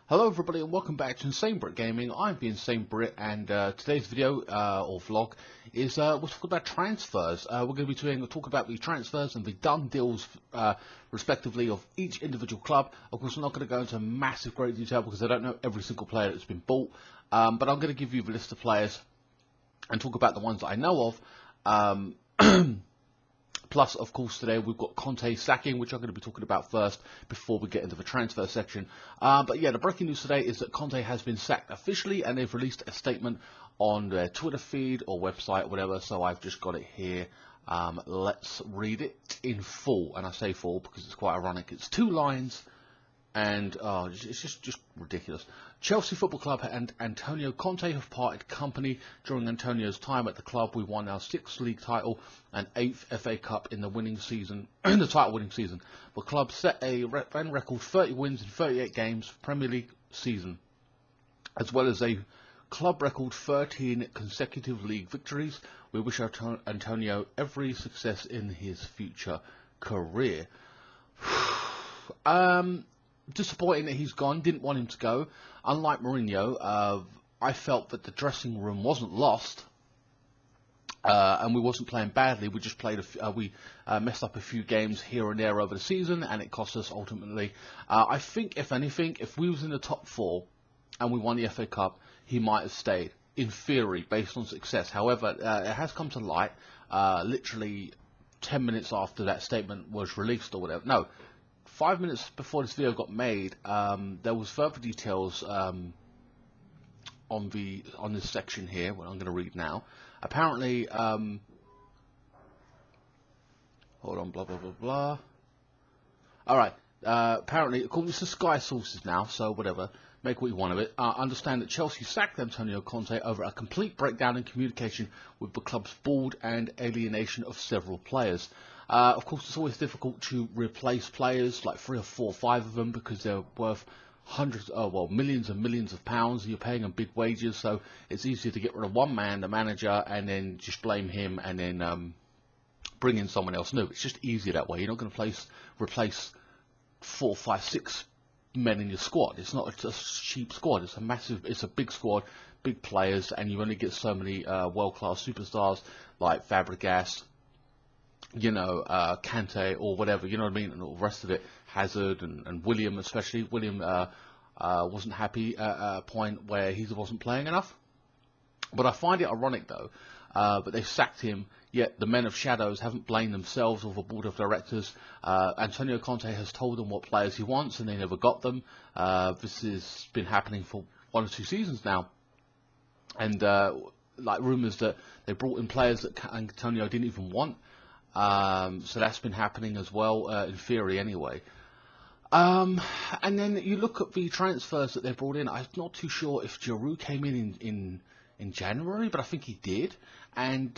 Hello everybody and welcome back to INSANEBRIT Gaming. I'm the INSANEBRIT and today's video or vlog is we're talking about transfers. We're going to be talk about the transfers and the done deals respectively of each individual club. Of course, I'm not going to go into massive great detail because I don't know every single player that's been bought, but I'm going to give you the list of players and talk about the ones that I know of. Plus, of course, today we've got Conte sacking, which I'm going to be talking about first before we get into the transfer section. But yeah, the breaking news today is that Conte has been sacked officially, and they've released a statement on their Twitter feed or website or whatever, so I've just got it here. Let's read it in full, and I say full because it's quite ironic. It's 2 lines, and it's just ridiculous. Chelsea Football Club and Antonio Conte have parted company. During Antonio's time at the club, we won our 6th league title and 8th FA Cup in the winning season, the title-winning season. The club set a record 30 wins in 38 games Premier League season, as well as a club record 13 consecutive league victories. We wish Antonio every success in his future career. Disappointing that he's gone. Didn't want him to go. Unlike Mourinho, I felt that the dressing room wasn't lost, and we wasn't playing badly. We just played we messed up a few games here and there over the season, and it cost us ultimately. I think, if anything, if we was in the top 4 and we won the FA Cup, he might have stayed, in theory, based on success. However, it has come to light, literally 10 minutes after that statement was released or whatever. No. 5 minutes before this video got made, there was further details on this section here, what I'm going to read now. Apparently, hold on, blah blah blah blah. All right. Apparently, according to Sky sources now, so whatever, make what you want of it. Understand that Chelsea sacked Antonio Conte over a complete breakdown in communication with the club's board and alienation of several players. Of course, it's always difficult to replace players, like 3 or 4 or 5 of them, because they're worth millions and millions of pounds. You're paying them big wages, so it's easier to get rid of one man, the manager, and then just blame him, and then bring in someone else new. It's just easier that way. You're not going to replace 4, 5, 6 men in your squad. It's not a cheap squad. It's a big squad, big players, and you only get so many world-class superstars like Fabregas, you know, Conte or whatever, you know what I mean, and all the rest of it, Hazard and William especially. William wasn't happy at a point where he wasn't playing enough. But I find it ironic, though, that they've sacked him, yet the men of shadows haven't blamed themselves or the board of directors. Antonio Conte has told them what players he wants, and they never got them. This has been happening for 1 or 2 seasons now. And like rumours that they brought in players that Antonio didn't even want. So that's been happening as well, in theory anyway. And then you look at the transfers that they brought in. I'm not too sure if Giroud came in January, but I think he did. And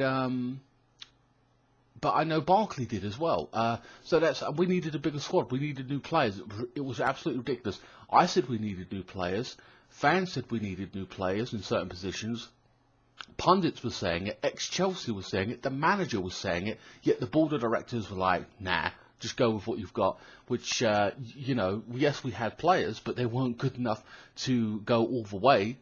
but I know Barkley did as well. So we needed a bigger squad. We needed new players. It was absolutely ridiculous. I said we needed new players. Fans said we needed new players in certain positions. Pundits were saying it, ex-Chelsea was saying it, the manager was saying it, yet the board of directors were like, nah, just go with what you've got, which, you know, yes, we had players, but they weren't good enough to go all the way.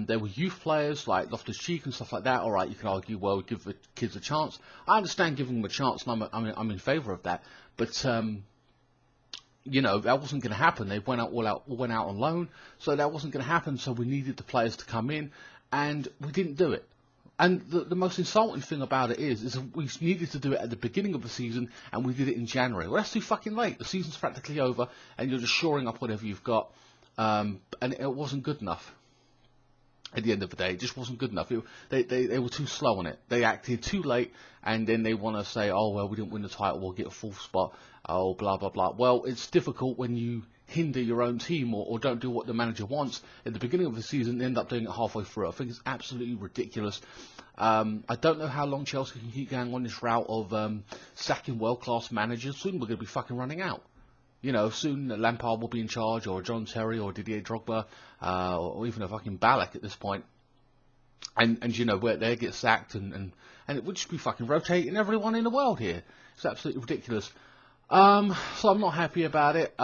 There were youth players like Loftus-Cheek and stuff like that. All right, you can argue, well, give the kids a chance. I understand giving them a chance, and I'm in favour of that, but you know, that wasn't going to happen. They went out on loan, so that wasn't going to happen. So we needed the players to come in, and we didn't do it. And the most insulting thing about it is we needed to do it at the beginning of the season, and we did it in January. Well, that's too fucking late. The season's practically over, and you're just shoring up whatever you've got, and it wasn't good enough. At the end of the day, it just wasn't good enough. They were too slow on it. They acted too late, and then they want to say, oh, well, we didn't win the title, we'll get a 4th spot, oh, blah, blah, blah. Well, it's difficult when you hinder your own team or don't do what the manager wants at the beginning of the season and end up doing it halfway through. I think it's absolutely ridiculous. I don't know how long Chelsea can keep going on this route of sacking world-class managers. Soon we're going to be fucking running out. You know, soon Lampard will be in charge, or John Terry, or Didier Drogba, or even a fucking Ballack at this point. And you know, where they get sacked, and it would just be fucking rotating everyone in the world here. It's absolutely ridiculous. So I'm not happy about it.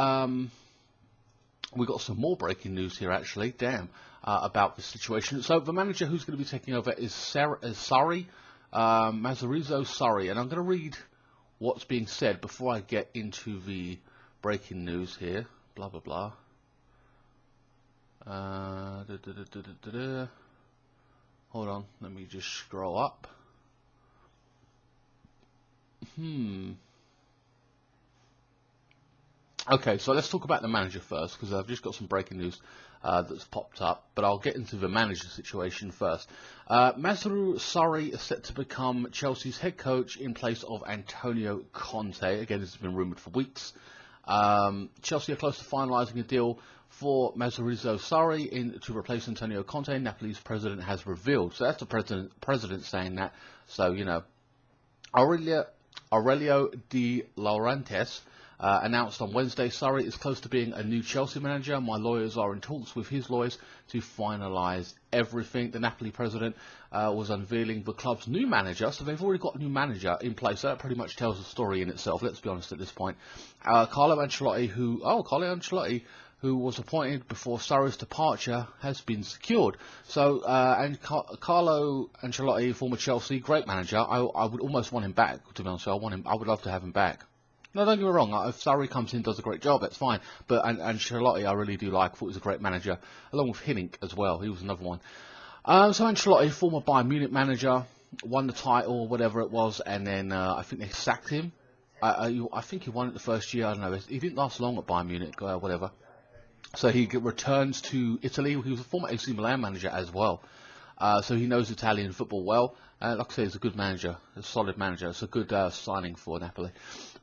we got some more breaking news here, actually. Damn, about this situation. So the manager who's going to be taking over is Sarri, Maurizio Sarri, and I'm going to read what's being said before I get into the breaking news here. Blah blah blah. Hold on, let me just scroll up. Okay, so let's talk about the manager first, because I've just got some breaking news that's popped up, but I'll get into the manager situation first. Maurizio Sarri is set to become Chelsea's head coach in place of Antonio Conte. Again, this has been rumoured for weeks. Chelsea are close to finalising a deal for Maurizio Sarri to replace Antonio Conte, Napoli's president has revealed. So that's the president saying that. So, you know, Aurelio De Laurentiis announced on Wednesday, Sarri is close to being a new Chelsea manager. My lawyers are in talks with his lawyers to finalise everything. The Napoli president was unveiling the club's new manager, so they've already got a new manager in place. So that pretty much tells the story in itself, let's be honest at this point. Carlo Ancelotti, who was appointed before Sarri's departure, has been secured. So, and Carlo Ancelotti, former Chelsea, great manager. I would almost want him back, to be honest. I would love to have him back. No, don't get me wrong, if Sarri comes in and does a great job, that's fine. But Ancelotti, I really do like. I thought he was a great manager, along with Hiddink as well. He was another one. So Ancelotti, former Bayern Munich manager, won the title, whatever it was, and then I think they sacked him. I think he won it the first year. I don't know. He didn't last long at Bayern Munich, whatever. So he returns to Italy. He was a former AC Milan manager as well. So he knows Italian football well. Like I say, he's a good manager, a solid manager. It's a good signing for Napoli.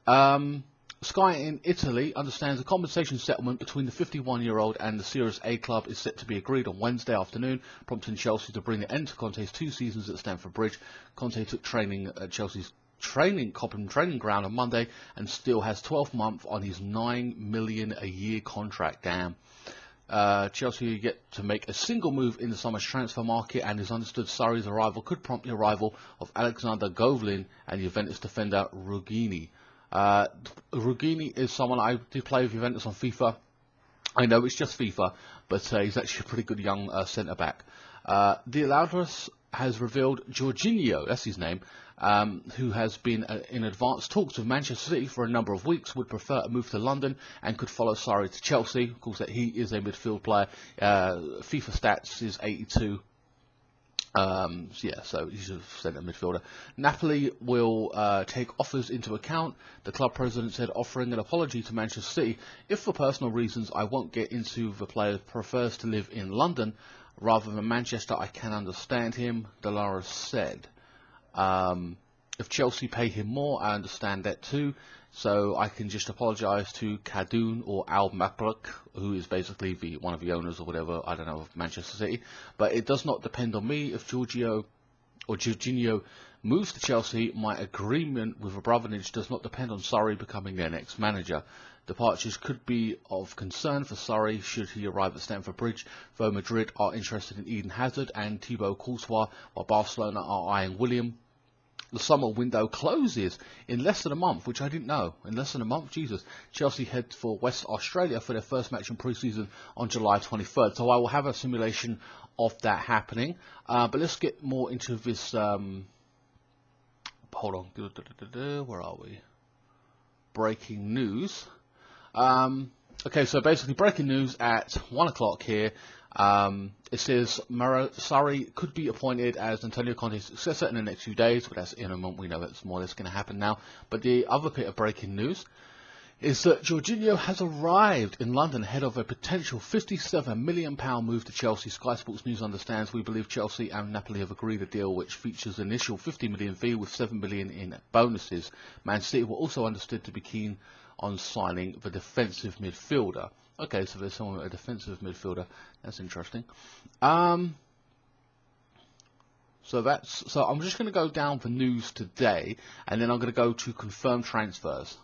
Sky in Italy understands a compensation settlement between the 51-year-old and the Series A club is set to be agreed on Wednesday afternoon, prompting Chelsea to bring the end to Conte's 2 seasons at Stamford Bridge. Conte took training at Chelsea's training ground on Monday and still has 12 months on his $9 million a year contract. Damn. Chelsea get to make a single move in the summer's transfer market, and is understood Sarri's arrival could prompt the arrival of Alexander Govlin and Juventus defender Ruggini. Ruggini is someone I did play with Juventus on FIFA. I know it's just FIFA, but he's actually a pretty good young centre-back. De Laurentiis has revealed Jorginho, that's his name, who has been in advanced talks with Manchester City for a number of weeks, would prefer a move to London and could follow Sarri to Chelsea. Of course, that he is a midfield player. FIFA stats is 82. Yeah, so he's a centre midfielder. Napoli will take offers into account. The club president said, offering an apology to Manchester City. If for personal reasons I won't get into, the player prefers to live in London rather than Manchester, I can understand him, Dolores said. If Chelsea pay him more, I understand that too. So I can just apologise to Khadoun or Al Mabruk, who is basically one of the owners or whatever, I don't know, of Manchester City. But it does not depend on me. If Jorginho moves to Chelsea, my agreement with Abramovich does not depend on Sarri becoming their next manager. Departures could be of concern for Sarri should he arrive at Stamford Bridge, though Madrid are interested in Eden Hazard and Thibaut Courtois, while Barcelona are eyeing William. The summer window closes in less than a month, which I didn't know. In less than a month, Jesus. Chelsea head for West Australia for their first match in pre-season on July 23rd. So I will have a simulation of that happening. But let's get more into this. Hold on. Where are we? Breaking news. Okay, so basically breaking news at 1 o'clock here. It says Sarri could be appointed as Antonio Conte's successor in the next few days, but that's imminent. We know that's more or less going to happen now. But the other bit of breaking news is that Jorginho has arrived in London ahead of a potential £57 million move to Chelsea. Sky Sports News understands we believe Chelsea and Napoli have agreed a deal which features an initial £50 million fee with £7 million in bonuses. Man City were also understood to be keen on signing the defensive midfielder. Okay, so there's someone, a defensive midfielder. That's interesting. So I'm just going to go down for news today, and then I'm going to go to confirmed transfers.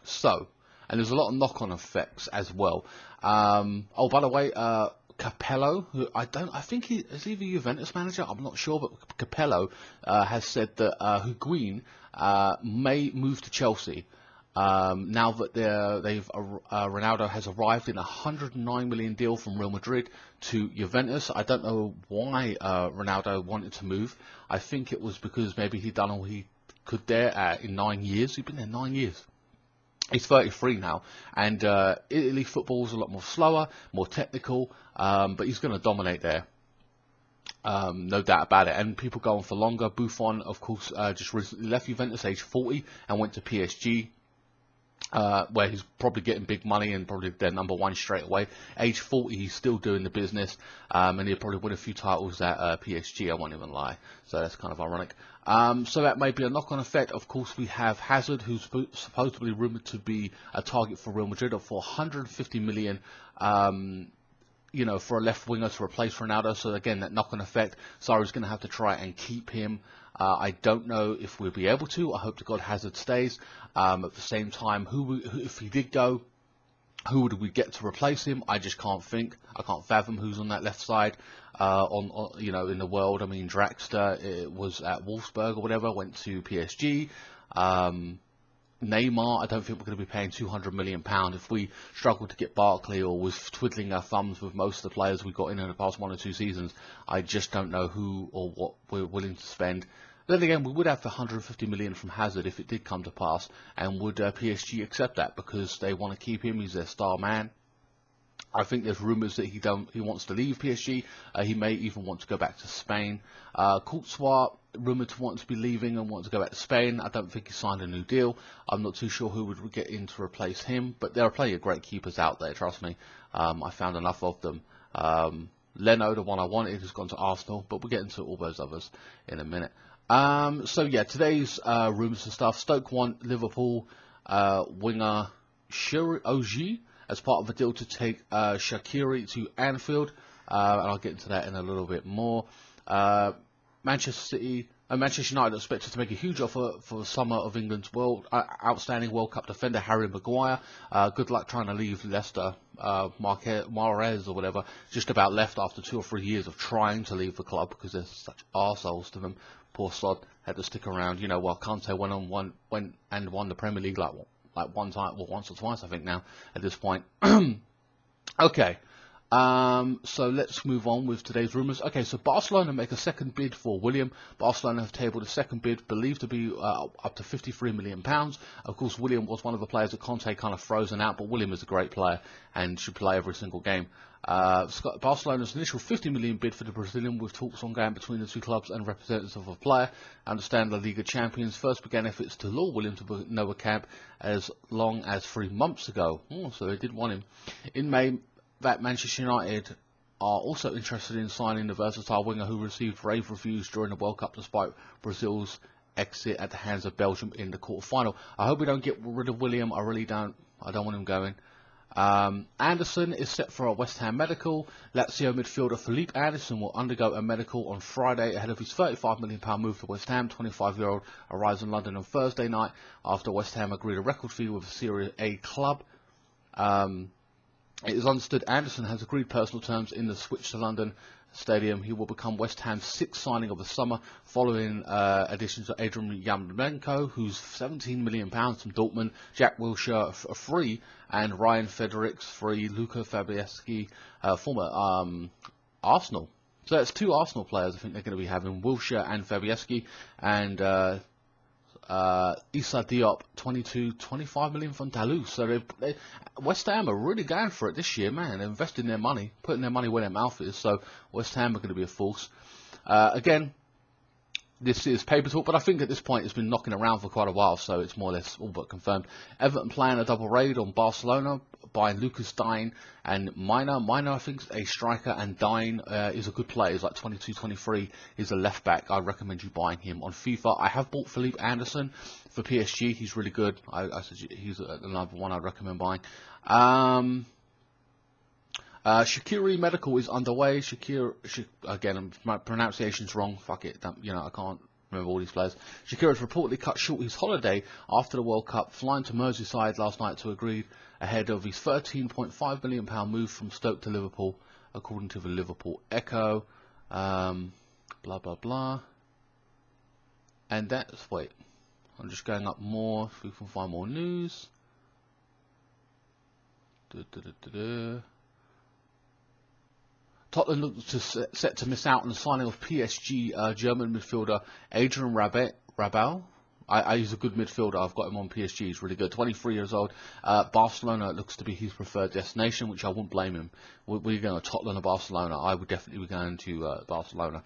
So, and there's a lot of knock-on effects as well. Oh, by the way, Capello, who I think he is he the Juventus manager? I'm not sure, but Capello has said that Higuain may move to Chelsea. Now that Ronaldo has arrived in a 109 million deal from Real Madrid to Juventus. I don't know why Ronaldo wanted to move. I think it was because maybe he'd done all he could there in 9 years. He's been there 9 years. He's 33 now, and Italy football is a lot more slower, more technical, but he's going to dominate there. No doubt about it. And people go on for longer. Buffon, of course, just recently left Juventus, age 40, and went to PSG. Where he's probably getting big money and probably their number one straight away. Age 40, he's still doing the business, and he'll probably win a few titles at PSG, I won't even lie. So that's kind of ironic. So that may be a knock-on effect. Of course, we have Hazard, who's supposedly rumoured to be a target for Real Madrid for 150 million, you know, for a left winger to replace Ronaldo. So again, that knock-on effect. Sarri's going to have to try and keep him. I don't know if we'll be able to. I hope to God Hazard stays. At the same time, who if he did go, who would we get to replace him? I just can't think. I can't fathom who's on that left side. You know, in the world. I mean, Draxler was at Wolfsburg or whatever, went to PSG. Neymar, I don't think we're going to be paying £200 million if we struggle to get Barkley, or was twiddling our thumbs with most of the players we got in the past 1 or 2 seasons. I just don't know who or what we're willing to spend. Then again, we would have the 150 million from Hazard if it did come to pass, and would PSG accept that because they want to keep him? He's their star man. I think there's rumours that he wants to leave PSG. He may even want to go back to Spain. Courtois, rumoured to want to be leaving and want to go back to Spain. I don't think he signed a new deal. I'm not too sure who would get in to replace him, but there are plenty of great keepers out there, trust me. I found enough of them. Leno, the one I wanted, has gone to Arsenal, but we'll get into all those others in a minute. So yeah, today's rumours and stuff. Stoke want Liverpool winger Shuri Oji as part of a deal to take Shaqiri to Anfield, and I'll get into that in a little bit more. Manchester United are expected to make a huge offer for the summer of England's outstanding World Cup defender Harry Maguire. Good luck trying to leave Leicester. Mahrez or whatever just about left after 2 or 3 years of trying to leave the club because they're such arseholes to them. Poor sod had to stick around, you know, while Conte went and won the Premier League like one time, well, once or twice, I think now at this point. Okay. So let's move on with today's rumours. Okay, so Barcelona make a second bid for William. Barcelona have tabled a second bid believed to be up to £53 million. Of course, William was one of the players that Conte kind of frozen out, but William is a great player and should play every single game. Barcelona's initial £50 million bid for the Brazilian, with talks ongoing between the two clubs and representatives of a player. I understand La Liga champions first began efforts to lure William to Nova camp as long as 3 months ago. So they did want him. In May, that Manchester United are also interested in signing the versatile winger who received rave reviews during the World Cup despite Brazil's exit at the hands of Belgium in the quarter-final. I hope we don't get rid of William. I really don't. I don't want him going. Anderson is set for a West Ham medical. Lazio midfielder Felipe Anderson will undergo a medical on Friday ahead of his £35 million move to West Ham. 25-year-old arrives in London on Thursday night after West Ham agreed a record fee with a Serie A club. It is understood Anderson has agreed personal terms in the switch to London Stadium. He will become West Ham's 6th signing of the summer, following additions to Adrian Yarmolenko, who's £17 million from Dortmund, Jack Wilshere free, and Ryan Fredericks free, Luka Fabianski, former Arsenal. So that's 2 Arsenal players I think they're going to be having, Wilshere and Fabianski, and Issa Diop, 25 million from Toulouse. So West Ham are really going for it this year, man. They're investing their money, putting their money where their mouth is. So West Ham are going to be a force. Again, this is paper talk, but I think at this point it's been knocking around for quite a while, so it's more or less all but confirmed. Everton playing a double raid on Barcelona by Lucas Digne and Mina. Mina, I think, is a striker, and Digne is a good player. He's like 22, 23. He's a left back. I recommend you buying him on FIFA. I have bought Felipe Anderson for PSG. He's really good. He's another one I'd recommend buying. Shaqiri medical is underway. Again, my pronunciation's wrong. Fuck it. You know, I can't remember all these players. Shaqiri has reportedly cut short his holiday after the World Cup, flying to Merseyside last night to agree ahead of his £13.5 million move from Stoke to Liverpool, according to the Liverpool Echo. Blah, blah, blah. And that's, wait, I'm just going up more if we can find more news. Tottenham look set to miss out on the signing of PSG German midfielder Adrian Rabiot. He's a good midfielder. I've got him on PSG. He's really good. 23 years old. Barcelona looks to be his preferred destination, which I wouldn't blame him. We're going to Tottenham or Barcelona. I would definitely be going to Barcelona.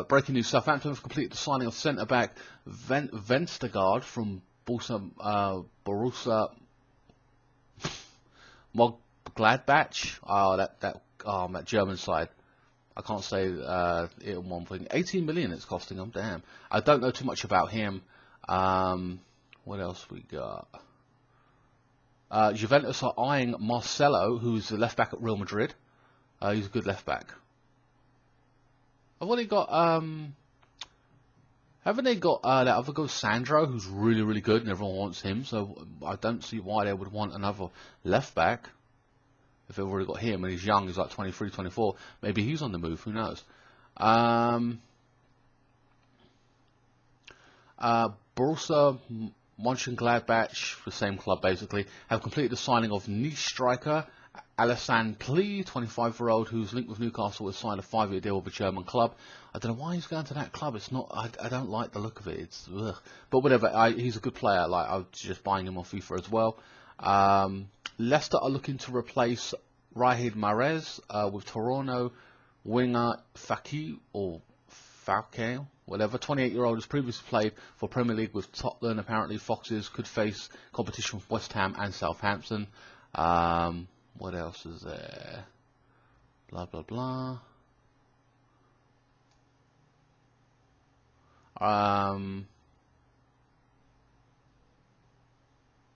Breaking news: Southampton have completed the signing of centre-back Venstergaard from Borussia Mönchengladbach. That German side. I can't say it on one thing. 18 million it's costing them. Damn. I don't know too much about him. What else we got? Juventus are eyeing Marcelo, who's the left back at Real Madrid. He's a good left back. Haven't they got that other guy Sandro, who's really, really good, and everyone wants him. So I don't see why they would want another left back. If they've already got him and he's young, he's like 23, 24, maybe he's on the move, who knows. Borussia Mönchengladbach, the same club basically, have completed the signing of niche striker Alassane Plie, 25-year-old, who's linked with Newcastle, has signed a 5-year deal with a German club. I don't know why he's going to that club. It's not. I don't like the look of it. It's ugh. But whatever. He's a good player. Like, I was just buying him on FIFA as well. Leicester are looking to replace Riyad Mahrez with Toronto winger Faki or Falcao, whatever. 28-year-old has previously played for Premier League with Tottenham. Apparently, Foxes could face competition with West Ham and Southampton. What else is there? Blah blah blah.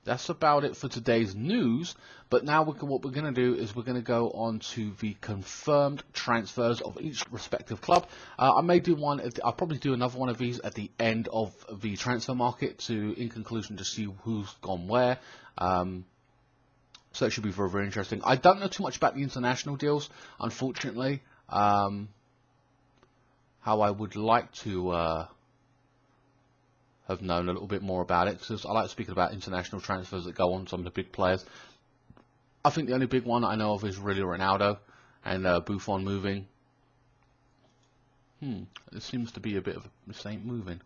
That's about it for today's news. But now what we're going to do is we're going to go on to the confirmed transfers of each respective club. I may do one. I'll probably do another one of these at the end of the transfer market in conclusion, to see who's gone where. So it should be very, very interesting. I don't know too much about the international deals, unfortunately. How I would like to have known a little bit more about it, because I like speaking about international transfers that go on some of the big players. I think the only big one I know of is really Ronaldo and Buffon moving. There seems to be a bit of a mistake moving.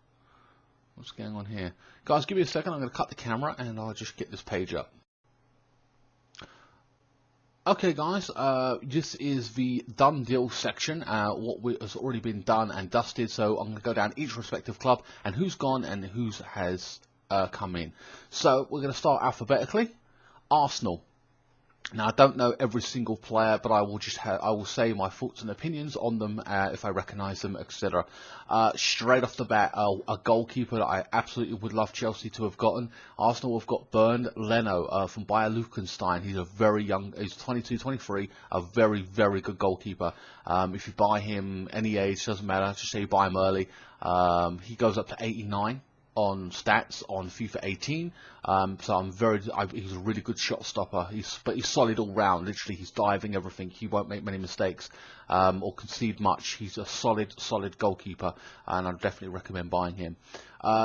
What's going on here? Guys, give me a second. I'm going to cut the camera and I'll just get this page up. Okay guys, this is the done deal section, what has already been done and dusted. So I'm going to go down each respective club and who's gone and who has come in. So we're going to start alphabetically. Arsenal. Now I don't know every single player, but I will say my thoughts and opinions on them if I recognise them, etc. Straight off the bat, a goalkeeper that I absolutely would love Chelsea to have gotten. Arsenal have got Bernd Leno from Bayer Leverkusen. He's a very young, he's 22, 23, a very, very good goalkeeper. If you buy him any age, doesn't matter, just say you buy him early. He goes up to 89. On stats on FIFA 18, so he's a really good shot stopper. But he's solid all round. Literally, he's diving everything. He won't make many mistakes or concede much. He's a solid goalkeeper, and I'd definitely recommend buying him.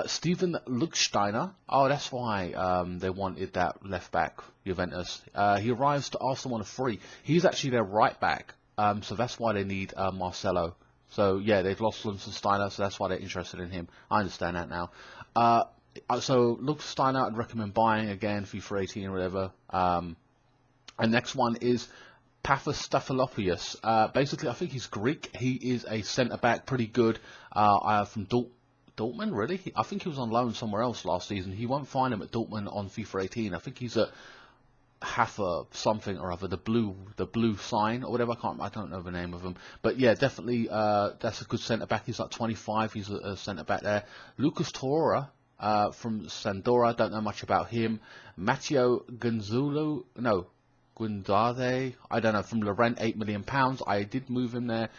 Steven Luksteiner. Oh, that's why they wanted that left back, Juventus. He arrives to Arsenal on a free. He's actually their right back, so that's why they need Marcelo. So yeah, they've lost Steiner, so that's why they're interested in him. I understand that now. So look, Steiner, I'd recommend buying again, FIFA 18 or whatever. And next one is Paphos. Basically, I think he's Greek. He is a centre back, pretty good. From Dortmund, really. I think he was on loan somewhere else last season. He won't find him at Dortmund on FIFA 18. I think he's at Hafer something or other, the blue sign or whatever. I don't know the name of him, but yeah, definitely that's a good centre back. He's like 25. He's a centre back there. Lucas Torreira from Sampdoria. Don't know much about him. Matteo Guendouzi, I don't know, from Lorient, £8 million. I did move him there.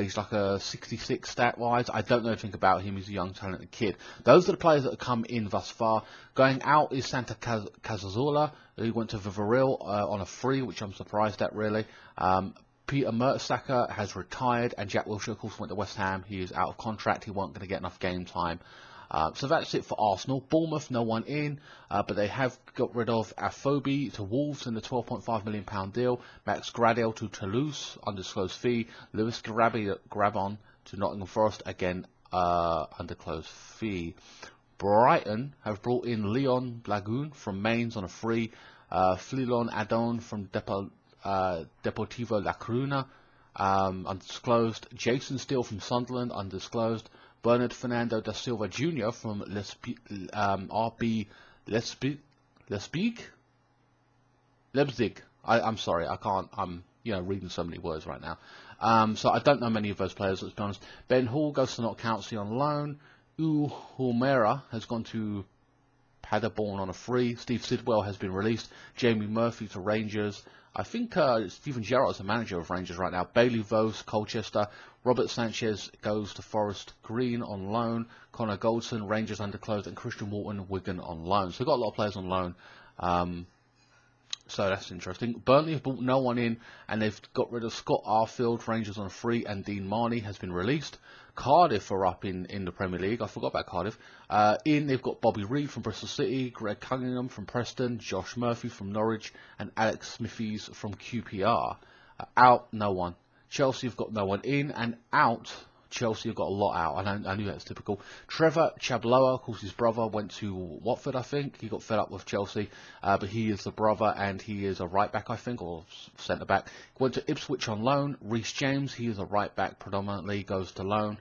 He's like a 66 stat-wise. I don't know anything about him. He's a young, talented kid. Those are the players that have come in thus far. Going out is Santa Cazorla. He went to Villarreal on a free, which I'm surprised at, really. Peter Mertesacker has retired, and Jack Wilshere, of course, went to West Ham. He is out of contract. He wasn't going to get enough game time. So that's it for Arsenal. Bournemouth, no one in, but they have got rid of Afobe to Wolves in the £12.5 million deal. Max Gradel to Toulouse, undisclosed fee. Lewis Grabon to Nottingham Forest, again, undisclosed fee. Brighton have brought in Leon Lagoon from Mainz on a free. Flilon Adon from Deportivo La Coruna, undisclosed. Jason Steele from Sunderland, undisclosed. Bernard Fernando da Silva Jr. from RB Leipzig. I'm sorry, I can't. I'm reading so many words right now. So I don't know many of those players, let's be honest. Ben Hall goes to Notts County on loan. Humera has gone to Paderborn on a free. Steve Sidwell has been released. Jamie Murphy to Rangers. I think Stephen Gerrard's the manager of Rangers right now. Bailey Vose, Colchester. Robert Sanchez goes to Forest Green on loan. Connor Goldson, Rangers undisclosed, and Christian Walton, Wigan on loan. So we've got a lot of players on loan. So that's interesting. Burnley have brought no one in, and they've got rid of Scott Arfield, Rangers on a free, and Dean Marnie has been released. Cardiff are up in the Premier League. I forgot about Cardiff. They've got Bobby Reid from Bristol City, Greg Cunningham from Preston, Josh Murphy from Norwich, and Alex Smithies from QPR. Out, no one. Chelsea have got no one in, and out, Chelsea have got a lot out. I knew that was typical. Trevor Chabloa, of course, his brother went to Watford, I think. He got fed up with Chelsea, but he is the brother, and he is a right back, I think, or centre back. He went to Ipswich on loan. Reece James, he is a right back predominantly, goes to loan.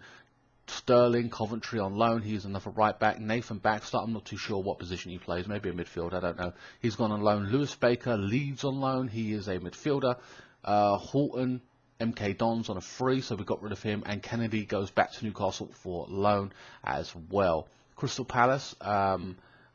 Sterling, Coventry on loan. He is another right back. Nathan Baxter, I'm not too sure what position he plays. Maybe a midfield, I don't know. He's gone on loan. Lewis Baker, Leeds on loan. He is a midfielder. Horton, MK Dons on a free, so we got rid of him, and Kennedy goes back to Newcastle for loan as well. Crystal Palace,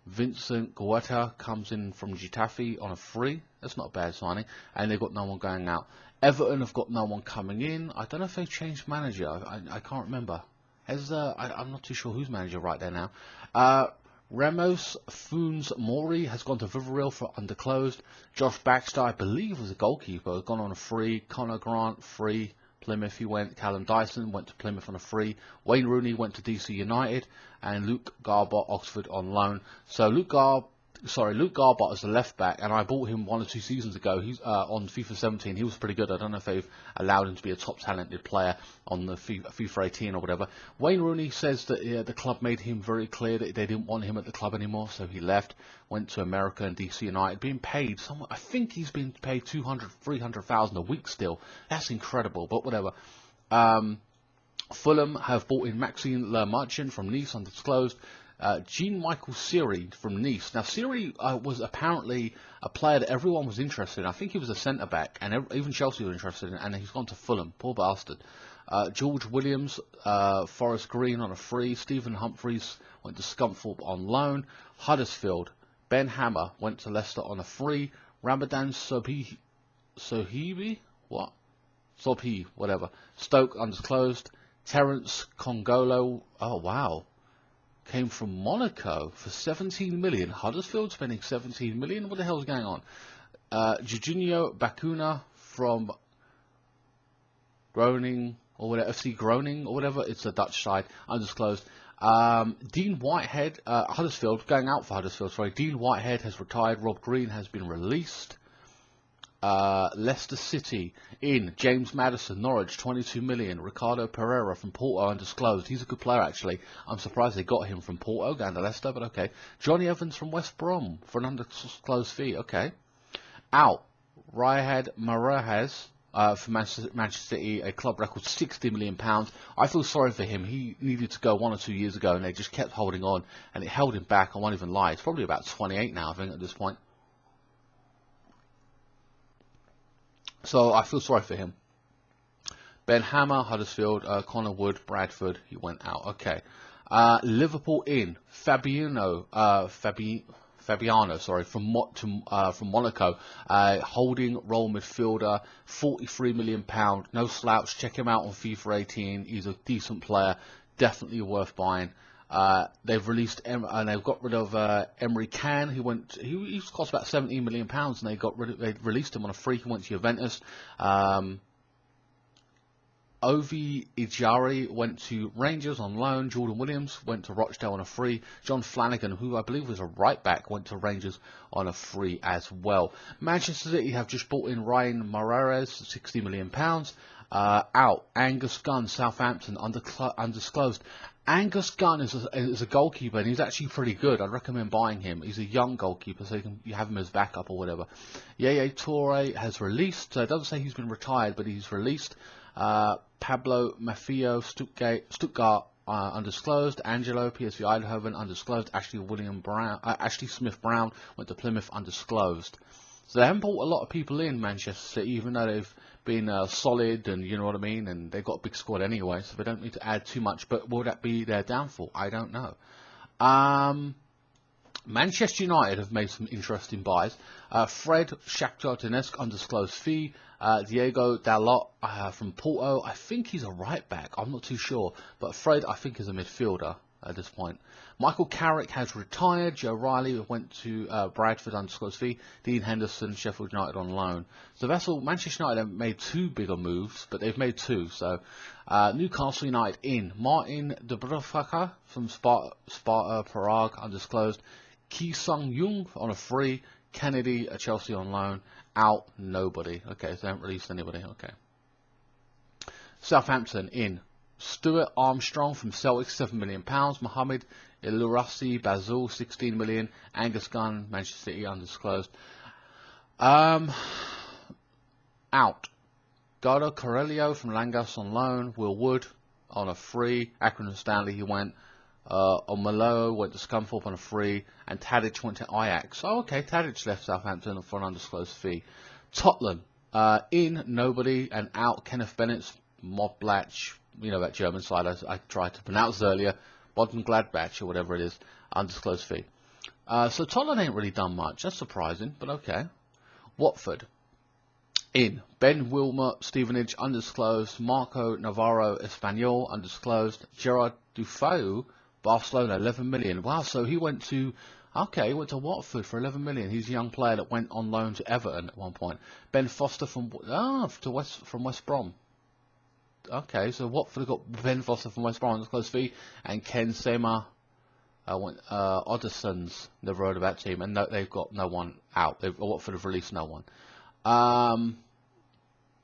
Vincent Guetta comes in from Getafe on a free. That's not a bad signing, and they've got no one going out. Everton have got no one coming in. I don't know if they've changed manager. I can't remember. I'm not too sure who's manager right there now. Ramos Funes Mori has gone to Viveril for undisclosed. Josh Baxter, I believe, was a goalkeeper, gone on a free. Connor Grant, free. Plymouth, he went. Callum Dyson went to Plymouth on a free. Wayne Rooney went to DC United. And Luke Garbott, Oxford on loan. So Luke Garbott is the left back, and I bought him 1 or 2 seasons ago. He's on FIFA 17. He was pretty good. I don't know if they've allowed him to be a top talented player on the FIFA 18 or whatever. Wayne Rooney says that the club made him very clear that they didn't want him at the club anymore, so he left, went to America and DC United, being paid somewhere. I think he's been paid 300,000 a week still. That's incredible, but whatever. Fulham have bought in Maxime Le Marchand from Nice, undisclosed. Jean-Michael Siri from Nice. Now, Siri was apparently a player that everyone was interested in. I think he was a centre-back, and even Chelsea were interested in, and he's gone to Fulham. Poor bastard. George Williams, Forest Green on a free. Stephen Humphreys went to Scunthorpe on loan. Huddersfield, Ben Hammer went to Leicester on a free. Ramadan Sobhi, whatever. Stoke, undisclosed. Terence Congolo, oh wow, came from Monaco for 17 million. Huddersfield spending 17 million. What the hell is going on? Jorginho Bakuna from Groningen or whatever, FC Groningen or whatever. It's a Dutch side, undisclosed. Dean Whitehead, Huddersfield, going out for Huddersfield. Sorry, Dean Whitehead has retired. Rob Green has been released. Leicester City in James Maddison, Norwich, 22 million. Ricardo Pereira from Porto, undisclosed. He's a good player, actually. I'm surprised they got him from Porto, going to Leicester, but okay. Johnny Evans from West Brom for an undisclosed fee, okay. Out, Riyad Mahrez for Manchester City, a club record £60 million. I feel sorry for him. He needed to go 1 or 2 years ago, and they just kept holding on, and it held him back. I won't even lie. It's probably about 28 now, I think, at this point. So I feel sorry for him. Ben Hammer, Huddersfield, Connor Wood, Bradford, he went out. Okay. Liverpool in Fabiano, from Monaco, holding role midfielder, £43 million. No slouch. Check him out on FIFA 18. He's a decent player, definitely worth buying. They've released and they've got rid of Emery Can. He cost about £17 million, and they released him on a free. He went to Juventus. Ovi Ijari went to Rangers on loan. Jordan Williams went to Rochdale on a free. John Flanagan, who I believe was a right back, went to Rangers on a free as well. Manchester City have just bought in Ryan Moraes, £60 million. Out. Angus Gunn, Southampton, undisclosed. Angus Gunn is a goalkeeper, and he's actually pretty good. I'd recommend buying him. He's a young goalkeeper, so you have him as backup or whatever. Yaya Toure has released. So it doesn't say he's been retired, but he's released. Pablo Mafio, Stuttgart, undisclosed. Angelo, PSV Eindhoven, undisclosed. Ashley Smith Brown went to Plymouth, undisclosed. So they haven't brought a lot of people in Manchester City, even though they've been solid, and you know what I mean, and they've got a big squad anyway, so they don't need to add too much. But will that be their downfall? I don't know. Manchester United have made some interesting buys. Fred, Shakhtar Donetsk, undisclosed fee. Diego Dalot from Porto. I think he's a right back. I'm not too sure. But Fred, I think, is a midfielder at this point. Michael Carrick has retired. Joe Riley went to Bradford, undisclosed fee. Dean Henderson, Sheffield United on loan. So that's all. Manchester United have made two bigger moves, but they've made two. So Newcastle United in. Martin Dubravka from Sparta Prague, undisclosed. Ki Sung Young on a free. Kennedy at Chelsea on loan. Out. Nobody. Okay, so they haven't released anybody. Okay. Southampton in. Stuart Armstrong from Celtic, £7 million. Mohamed Elurasi Bazul, £16 million. Angus Gunn, Manchester City, undisclosed. Out. Gardo Corelio from Langas on loan. Will Wood on a free. Akron and Stanley, he went. Omalo went to Scunthorpe on a free. And Tadic went to Ajax. Oh, okay, Tadic left Southampton for an undisclosed fee. Tottenham, in, nobody, and out. Kenneth Bennett, Mobblach, you know that German side I tried to pronounce earlier. Bodden Gladbach or whatever it is, undisclosed fee. So Tottenham ain't really done much. That's surprising, but okay. Watford, in. Ben Wilmot, Stevenage, undisclosed. Marco Navarro, Espanyol, undisclosed. Gerard Dufau, Barcelona, 11 million. Wow, so he went to... Okay, he went to Watford for 11 million. He's a young player that went on loan to Everton at one point. Ben Foster from West Brom. Okay, so Watford got Ben Foster from West Brom, undisclosed fee, and Ken Sema Odersons, never heard of that team, and they've got no one out. Watford have released no one.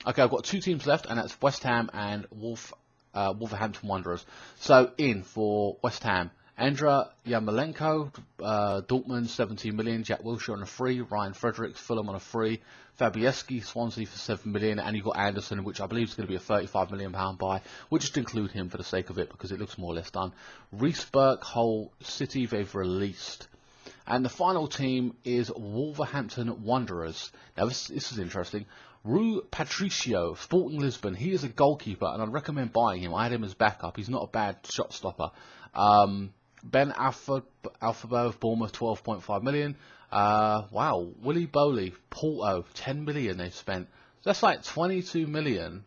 Okay, I've got two teams left, and that's West Ham and Wolverhampton Wanderers. So in for West Ham, Andra Yarmolenko, Dortmund, 17 million. Jack Wilshere on a free. Ryan Fredericks, Fulham on a free. Fabieski, Swansea for 7 million. And you've got Anderson, which I believe is going to be a £35 million buy. We'll just include him for the sake of it because it looks more or less done. Reece Burke, Hull City, they've released. And the final team is Wolverhampton Wanderers. Now this is interesting. Rui Patricio, Sporting Lisbon. He is a goalkeeper, and I'd recommend buying him. I had him as backup. He's not a bad shot stopper. Ben Alfabo of Bournemouth, 12.5 million. Wow, Willy Bowley, Porto, 10 million they've spent. So that's like 22 million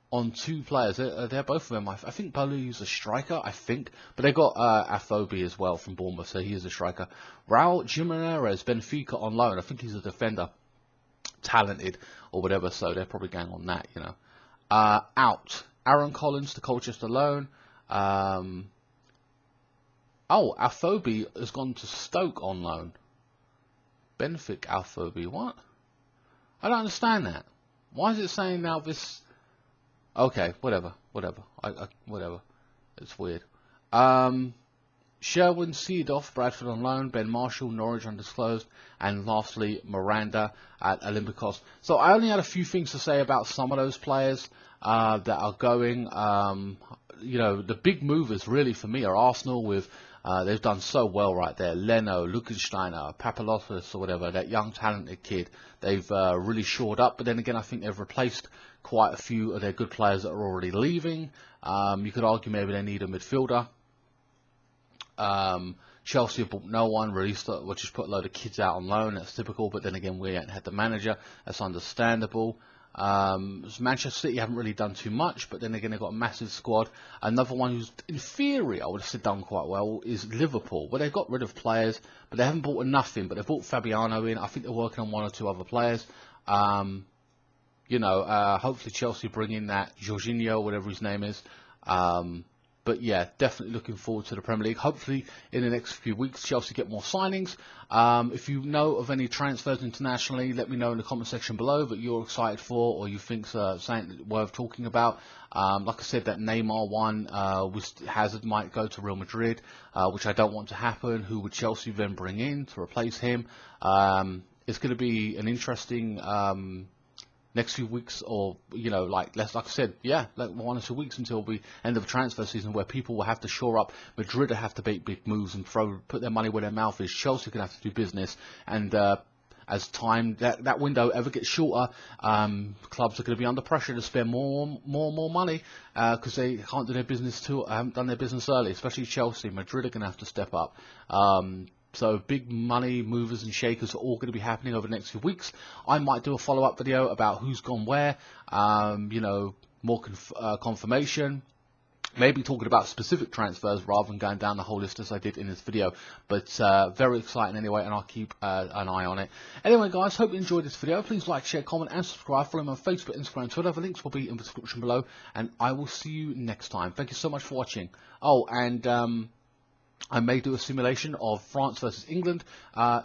on two players. They're both of them. I think Bowley is a striker, I think. But they got Afobe as well from Bournemouth, so he is a striker. Raul Jimenez, Benfica on loan. I think he's a defender. Talented or whatever, so they're probably going on that, you know. Out. Aaron Collins to Colchester loan. Oh, Afobe has gone to Stoke on loan. Benfica Afobe, what? I don't understand that. Why is it saying now this? Okay, whatever. Whatever. It's weird. Sherwin Seedorf, Bradford on loan. Ben Marshall, Norwich undisclosed. And lastly, Miranda at Olympiacos. So I only had a few things to say about some of those players that are going. You know, the big movers really for me are Arsenal with... they've done so well right there. Leno, Lukensteiner, Papalotis or whatever, that young talented kid. They've really shored up. But then again, I think they've replaced quite a few of their good players that are already leaving. You could argue maybe they need a midfielder. Chelsea have bought no one, just put a load of kids out on loan. That's typical. But then again, we ain't had the manager. That's understandable. Manchester City haven't really done too much, but then again they've got a massive squad. Another one who's in theory I would have said done quite well is Liverpool, but they've got rid of players, but they haven't bought nothing. But they've bought Fabiano in. I think they're working on one or two other players. You you know, hopefully Chelsea bring in that Jorginho, whatever his name is. But yeah, definitely looking forward to the Premier League. Hopefully, in the next few weeks, Chelsea get more signings. If you know of any transfers internationally, let me know in the comment section below that you're excited for or you think something worth talking about. Like I said, that Neymar one, Hazard might go to Real Madrid, which I don't want to happen. Who would Chelsea then bring in to replace him? It's going to be an interesting next few weeks, or you know, like I said, yeah, like 1 or 2 weeks until we end of the transfer season, where people will have to shore up. Madrid will have to make big moves and put their money where their mouth is. Chelsea can have to do business, and as time that window ever gets shorter, clubs are going to be under pressure to spend more money because they can't do their business haven't done their business early, especially Chelsea. Madrid are going to have to step up. So big money movers and shakers are all going to be happening over the next few weeks. I might do a follow-up video about who's gone where, you know, more confirmation, maybe talking about specific transfers rather than going down the whole list as I did in this video. But very exciting anyway, and I'll keep an eye on it. Anyway, guys, hope you enjoyed this video. Please like, share, comment, and subscribe. Follow me on Facebook, Instagram, and Twitter. The links will be in the description below, and I will see you next time. Thank you so much for watching. Oh, and I may do a simulation of France versus England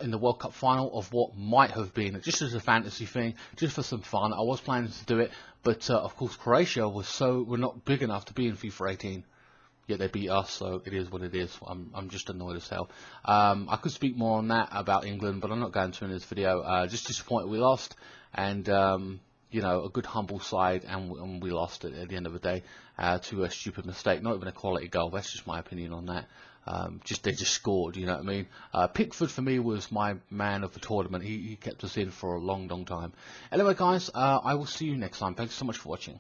in the World Cup final of what might have been, just as a fantasy thing, just for some fun. I was planning to do it, but of course Croatia were not big enough to be in FIFA 18. Yet they beat us, so it is what it is. I'm just annoyed as hell. I could speak more on that about England, but I'm not going to in this video. Just disappointed we lost, and you know, a good humble side, and we lost it at the end of the day to a stupid mistake. Not even a quality goal. That's just my opinion on that. They just scored, you know what I mean? Pickford for me was my man of the tournament. He kept us in for a long time. Anyway, guys, I will see you next time. Thanks so much for watching.